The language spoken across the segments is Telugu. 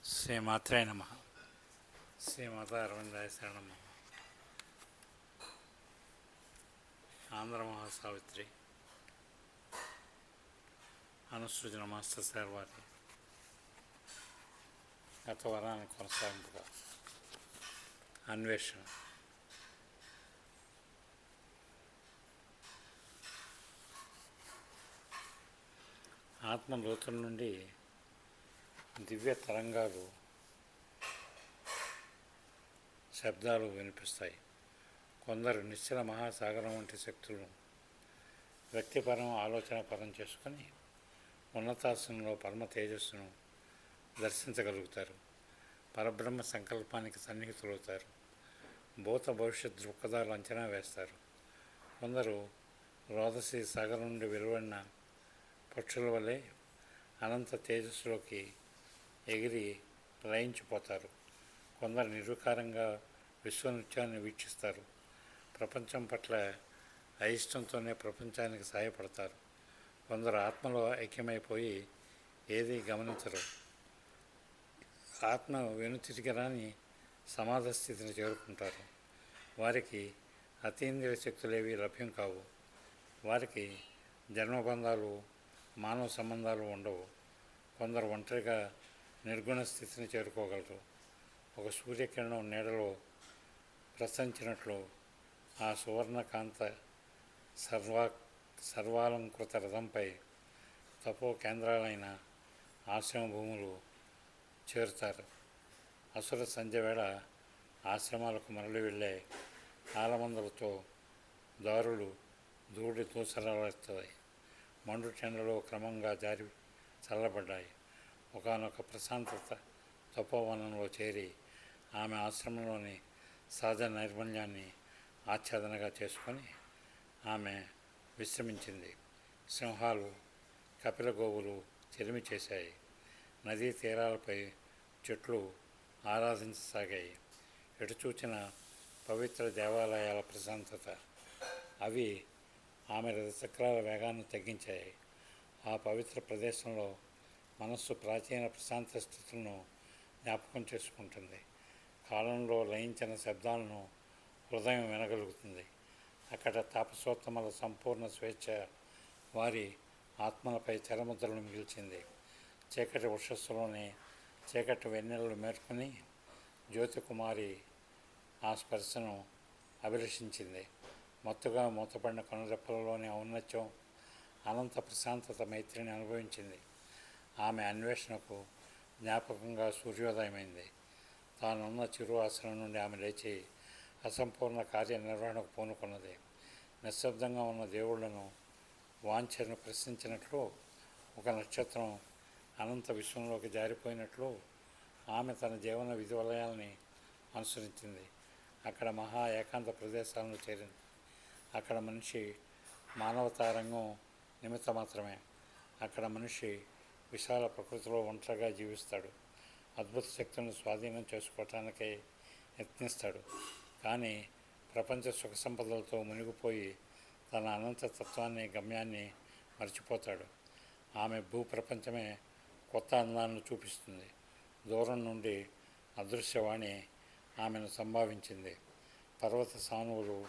శ్రీమాత్రే నమః. శ్రీమాత అరవిందాయ శరణమ్మ. ఆంధ్ర మహాసావిత్రి అనుసృజన మాస్టర్ సార్ వారి గత వరాన్ని కొనసాగింపుగా అన్వేషణ. ఆత్మ లోతుల నుండి దివ్య తరంగాలు, శబ్దాలు వినిపిస్తాయి. కొందరు నిశ్చల మహాసాగరం వంటి శక్తులను వ్యక్తిపరం, ఆలోచనపరం చేసుకొని ఉన్నతాసనంలో పరమ తేజస్సును దర్శించగలుగుతారు. పరబ్రహ్మ సంకల్పానికి సన్నిహితులవుతారు. భూత భవిష్యత్ దృక్పథాలు అంచనా వేస్తారు. కొందరు రోదసి సాగరం నుండి వెలువడిన పక్షుల వలె అనంత తేజస్సులోకి ఎగిరి లయించిపోతారు. కొందరు నిర్వికారంగా విశ్వనృత్యాన్ని వీక్షిస్తారు. ప్రపంచం పట్ల అయిష్టంతోనే ప్రపంచానికి సహాయపడతారు. కొందరు ఆత్మలో ఐక్యమైపోయి ఏదీ గమనించరు. ఆత్మ వెనుతిరిగిరాని సమాధి స్థితిని చేరుకుంటారు. వారికి అతీంద్రియ శక్తులేవి లభ్యం కావు. వారికి జన్మబంధాలు, మానవ సంబంధాలు ఉండవు. కొందరు ఒంటరిగా నిర్గుణ స్థితిని చేరుకోగలరు. ఒక సూర్యకిరణం నీడలో ప్రసరించినట్లు ఆ సువర్ణకాంత సర్వాలంకృత రథంపై తపో కేంద్రాలైన ఆశ్రమ భూములు చేరుతారు. అసుర సంధ్య వేళ ఆశ్రమాలకు మరలి వెళ్ళే ఆలమందలతో దారులు ధూళి దూసరాలుతాయి. మండు టెండలో క్రమంగా జారి చల్లబడ్డాయి. ఒకానొక ప్రశాంతత తపోవనంలో చేరి ఆమె ఆశ్రమంలోని సహజ నైర్మల్యాన్ని ఆచ్ఛాదనగా చేసుకొని ఆమె విశ్రమించింది. సింహాలు, కపిల గోవులు చెలిమి చేశాయి. నదీ తీరాలపై చెట్లు ఆరాధించసాగాయి. ఎటు చూచిన పవిత్ర దేవాలయాల ప్రశాంతత. అవి ఆమె రథచక్రాల వేగాన్ని తగ్గించాయి. ఆ పవిత్ర ప్రదేశంలో మనస్సు ప్రాచీన ప్రశాంత స్థితులను జ్ఞాపకం చేసుకుంటుంది. కాలంలో లయించిన శబ్దాలను హృదయం వినగలుగుతుంది. అక్కడ తాపసోత్తమల సంపూర్ణ స్వేచ్ఛ వారి ఆత్మలపై చరముద్రలు మిగిల్చింది. చీకటి వృషస్సులోని చీకటి వెన్నెలలు మేర్కొని జ్యోతికుమారి ఆ స్పర్శను అభిలషించింది. మత్తుగా మూతపడిన కనురెప్పలలోని ఔన్నత్యం, అనంత ప్రశాంతత మైత్రిని అనుభవించింది. ఆమె అన్వేషణకు జ్ఞాపకంగా సూర్యోదయమైంది. తానున్న చిరు ఆసనం నుండి ఆమె లేచి అసంపూర్ణ కార్యనిర్వహణకు పూనుకున్నది. నిశ్శబ్దంగా ఉన్న దేవుళ్లను వాంఛను ప్రశ్నించినట్లు, ఒక నక్షత్రం అనంత విశ్వంలోకి జారిపోయినట్లు ఆమె తన జీవన విధి వలయాల్ని అనుసరించింది. అక్కడ మహా ఏకాంత ప్రదేశాలను చేరింది. అక్కడ మనిషి మానవతారంగం నిమిత్త మాత్రమే. అక్కడ మనిషి విశాల ప్రకృతిలో ఒంటరిగా జీవిస్తాడు. అద్భుత శక్తులను స్వాధీనం చేసుకోవటానికై యత్నిస్తాడు. కానీ ప్రపంచ సుఖ సంపదలతో మునిగిపోయి తన అనంతతత్వాన్ని, గమ్యాన్ని మర్చిపోతాడు. ఆమె భూప్రపంచమే కొత్త అందాలను చూపిస్తుంది. దూరం నుండి అదృశ్యవాణి ఆమెను సంభావించింది. పర్వత సానువులు,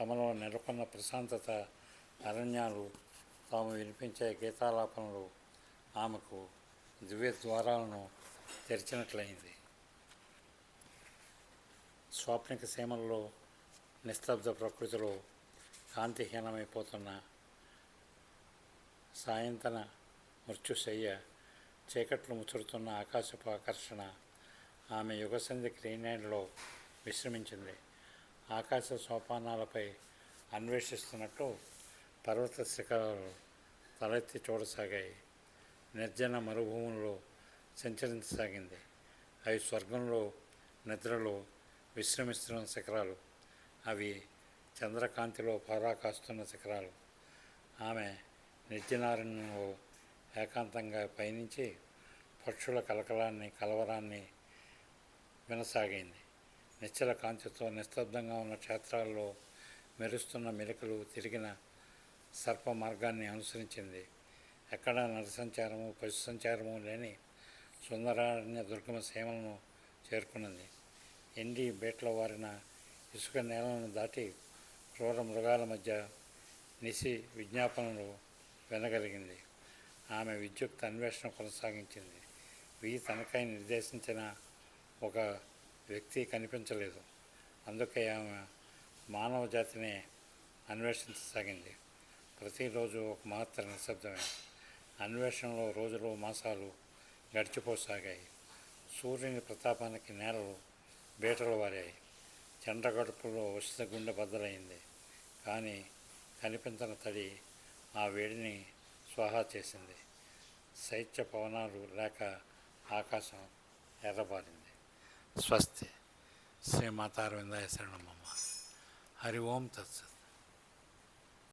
తమలో నెలకొన్న ప్రశాంతత, అరణ్యాలు, తాము వినిపించే గీతాలాపనలు ఆమెకు దివ్య ద్వారాలను తెరిచినట్లయింది. స్వాప్నిక సీమల్లో నిస్తబ్ద ప్రకృతిలో కాంతిహీనమైపోతున్న సాయంత్రన మృత్యుశయ్య, చీకట్లు ముసురుతున్న ఆకాశపు ఆకర్షణ ఆమె యుగసంధి క్రీనేడ్లో విశ్రమించింది. ఆకాశ సోపానాలపై అన్వేషిస్తున్నట్టు పర్వత శిఖరాలు తలెత్తి చూడసాగాయి. నిర్జన మరుభూముల్లో సంచరించసాగింది. అవి స్వర్గంలో నిద్రలో విశ్రమిస్తున్న శిఖరాలు. అవి చంద్రకాంతిలో పరాకాస్తున్న శిఖరాలు. ఆమె నిర్జనారణ్యంలో ఏకాంతంగా పయనించి పక్షుల కలవరాన్ని వినసాగింది. నిశ్చల కాంతితో నిస్తబ్దంగా ఉన్న క్షేత్రాల్లో మెరుస్తున్న మెలికలు తిరిగిన సర్ప మార్గాన్ని అనుసరించింది. ఎక్కడా నరసంచారము, పశు సంచారము లేని సుందరారణ్య దుర్గమ సీమలను చేరుకున్నది. ఎండి బేట్లో వారిన ఇసుక నేలను దాటి క్రూర మృగాల మధ్య నిశి విజ్ఞాపనలు వినగలిగింది. ఆమె విద్యుక్త అన్వేషణ కొనసాగించింది. తనకై నిర్దేశించిన ఒక వ్యక్తి కనిపించలేదు. అందుకే ఆమె మానవ జాతినే అన్వేషించసాగింది. ప్రతిరోజు ఒక మాత్ర నిశ్శబ్దమే. అన్వేషణలో రోజులు మాసాలు గడిచిపోసాగాయి. సూర్యుని ప్రతాపానికి నేలలు బీటలు వారాయి. చండ్రగడుపులో ఉచిత గుండె బద్దలైంది. కానీ కనిపించిన తడి ఆ వేడిని స్వాహా చేసింది. శైత్య పవనాలు లేక ఆకాశం ఎర్రబారింది. స్వస్తి. శ్రీమాతారవిందాయ శరణమమ్మ. హరి ఓం తత్సత్.